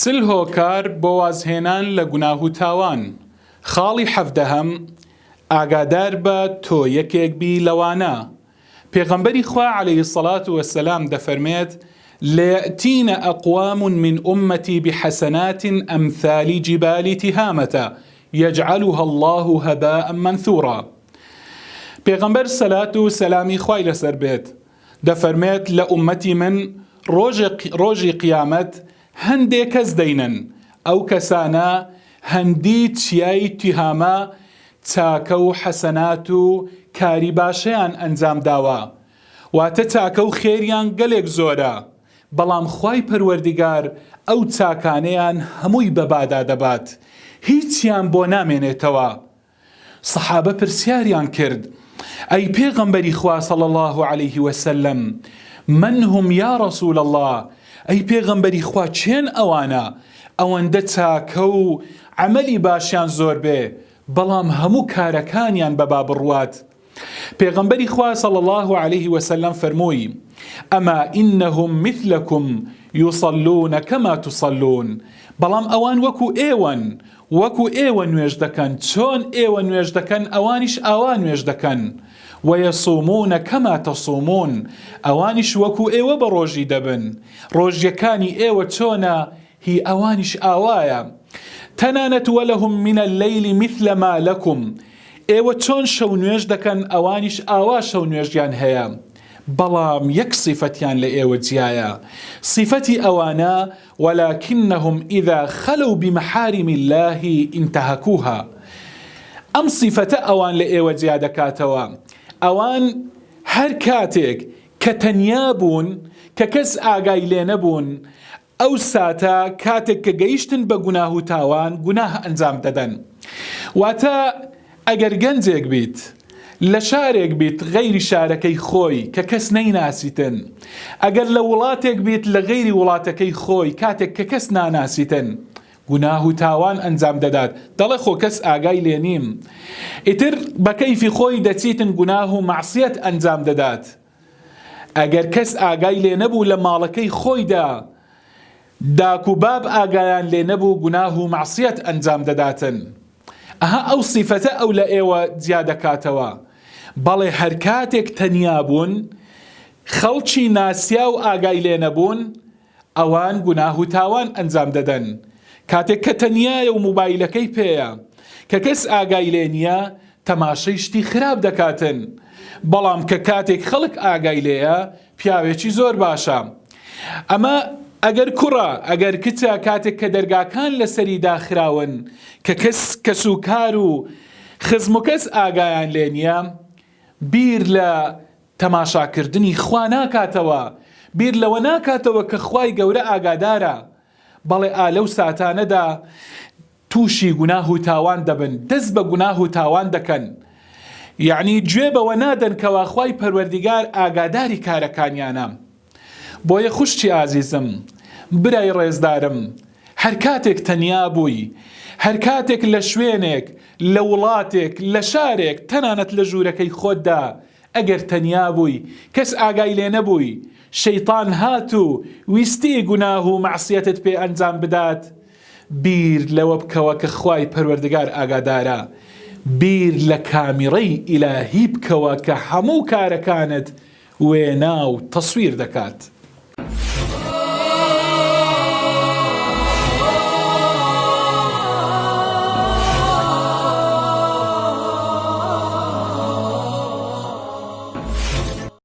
چل هۆکار بۆ وازهێنان لە گوناه و تاوان. خاڵی حەڤدەهەم ئاگادار بە تۆ یەکێک بی لەوانە. پێغەمبەری خوا عەلەیهی السەڵات وەسەلام دەفەرمێت لەیەتینە ئەقوام من ئومەتی بحەسەنات ئەمثالی جیبالی تیهامەتە یەجعەلوها الله هەباء منثورا. پێغەمبەر سەلات و سەلامی خوای لەسەر بێت دەفەرمێت لە ئومەتی من ڕۆژی قیامەت هەندێک کەس دەینن، ئەو کەسانە هەندی چیای تیهامە چاکە و حەسەنات و کاری باشەیان ئەنجام داوە، واتە چاکە و خێریان گەلێک زۆرە، بەڵام خوای پەروەردیگار ئەو چاکانەیان هەمووی بەبادا دەبات، هیچیان بۆ نامێنێتەوە. سەحابە پرسیاریان کرد: ئەی پێغەمبەری خوا صلی الله عليه وسلم، من هم یا رسول الله؟ ئەی پێغەمبەری خوا چێن ئەوانە ئەوەندە چاکە و عەمەلی باشیان زۆر بێ بەڵام هەموو کارەکانیان بەبا بڕوات؟ پێغەمبەری خوا صلی الله عليه وسلم فەرمووی: ئەما ئینەهم مثلکم یوصلون کەما تصلون. بەڵام ئەوان وەکو ئێوە نوێژ دەکەن، چۆن ئێوە نوێژ دەکەن ئەوانیش ئاوا نوێژ دەکەن. وەیەصومون کەما تەصومون. ئەوانیش وەکو ئێوە بە ڕۆژی دەبن، ڕۆژیەکانی ئێوە چۆنە هی ئەوانیش ئاوایە. تەنانەت وەلەهم من اللەیل مثل ما لەکم. ئێوە چۆن شەو نوێژ دەکەن ئەوانیش ئاوا شەو نوێژیان هەیە، بەڵام یەک صیفەتیان لە ئێوە جیایە. صیفەتی ئەوانە ولكنهم إذا خلوا بمحارم الله انتهكوها. ئەم صیفەتە ئەوان لە ئێوە جیا دەکاتەوە، ئەوان هەر کاتێک کە تەنیا بوون کە کەس ئاگای لێ نەبوون، ئەو ساتە کاتێک کە گەیشتن بە گوناه و تاوان گوناه ئەنجام دەدەن. واتە ئەگەر گەنجێک بیت لە شارێک بیت غەیری شارەکەی خۆی کە کەس نەیناسیتن، ئەگەر لە وڵاتێک بیت لە غەیری وڵاتەکەی خۆی کاتێک کە کەس ناناسیتن، گوناه و تاوان ئەنجام دەدات. دەڵێ خۆ کەس ئاگای لێ نیم، ئیتر بە کەیفی خۆی دەچیتن گوناه و مەعسیەت ئەنجام دەدات. ئەگەر کەس ئاگای لێ نەبوو لە ماڵەکەی خۆیدا، داک و باب ئاگایان لێ نەبوو گوناه و مەعسیەت ئەنجام دەداتن. ئەها ئەو صیفەتە ئەو لە ئێوە جیا دەکاتەوە. بەڵێ هەر کاتێک تەنیا بوون، خەڵکی ناسیا و ئاگای لێ نەبوون، ئەوان گوناه و تاوان ئەنجام دەدەن. کاتێک کە تەنیایە و موبایلەکەی پێیە کە کەس ئاگای لێ نییە، تەماشەی شتی خراپ دەکاتن. بەڵام کە کاتێک خەڵک ئاگای لێیە، پیاوێکی زۆر باشە. ئەمە ئەگەر کوڕە ئەگەر کچە کاتێک کە دەرگاکان لەسەری داخراون کە کەس و کار و خزم و کەس ئاگایان لێ نییە، بیر لە تەماشاکردنی خوا ناکاتەوە، بیر لەوە ناکاتەوە کە خوای گەورە ئاگادارە. بەڵێ ئالەو ساتانەدا تووشی گوناه و تاوان دەبن، دەست بە گوناه و تاوان دەکەن، یعنی گوێ بەوە نادەن کەوا خوای پەروەردیگار ئاگاداری کارەکانیانە. بۆیە خوشتی ئازیزم، برای ڕێزدارم، هەر کاتێک تەنیا بووی، هەر کاتێک لە شوێنێک، لە وڵاتێک، لە شارێک، تەنانەت لە ژوورەکەی خۆتدا ئەگەر تەنیا بووی، کەس ئاگای لێ نەبووی، شەیطان هات و ویستی گوناه و مەعسیەتت پێ ئەنجام بدات، بیر لەوە بکەوە کە خوای پەروەردیگار ئاگادارە، بیر لە کامیڕەی ئیلاهی بکەوە کە هەموو کارەکانت وێنا و تەسویر دەکات.